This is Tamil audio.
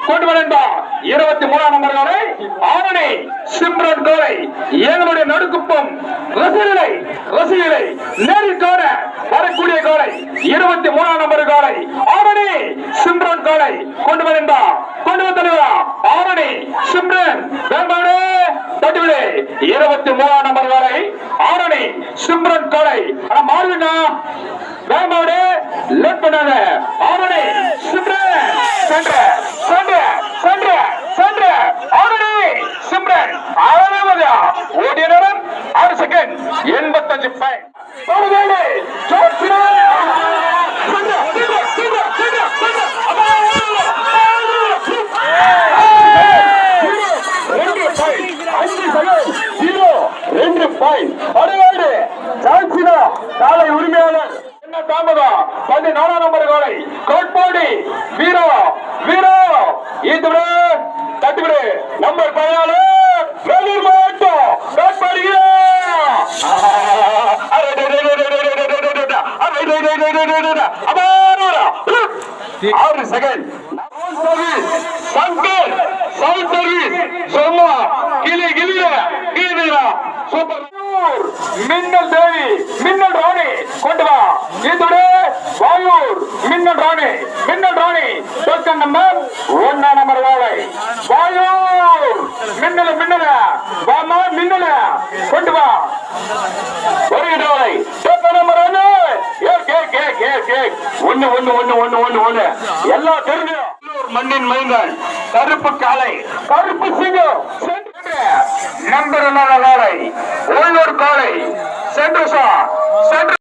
கொண்டு வந்தா 23ஆம் நம்பர் காலை ஆரணி சிம்ரன் கோலை எங்களுடைய நடுக்குப்பம் ரசிகர்களை நேரில் காண வரக்கூடிய கோலை 23ஆம் நம்பர் காலை ஆரணி சிம்ரன் கோலை கொண்டு வந்தா ஆரணி சிம்ரன் தட்டுவிடு 23ஆம் நம்பர் காலை ஆரணி சிம்ரன் கோலை மாறுவினா வேகமாடு லேட் பண்ணாத ஆரணி சிம்ரன் சென்ற ஆரணி சிம்ரன் ஓடிய நேரம் 6 செகண்ட் 85 பாயிண்ட் காலை உரிமையாளர் என்ன தாமதம் 14ஆம் நம்பர் காலை கோட்பாடி வீரோ தட்டுவிடு நம்பர் 14 வேலூர் மாவட்டம் கோட்பாடி ஆறு செகண்ட் சவுண்ட் சர்வீஸ் சொன்னா கிளியா சூப்பர் மின்னல் தேவி மின்னல் ராணி கொண்டு வா இதோட வாயூர் மின்னல் ராணி டோக்கன் நம்பர் 1 நம்பர் வாழை வாயூர் மின்னல வாமா மின்னல கொண்டு வா வருகிற வாழை டோக்கன் நம்பர் 1 எல்லாம் தெரிஞ்சு மண்ணின் மைந்தன் கருப்பு காலை கருப்பு சிங்கம் நம்பர் 1 காலை உள்ளூர் காலை சென்று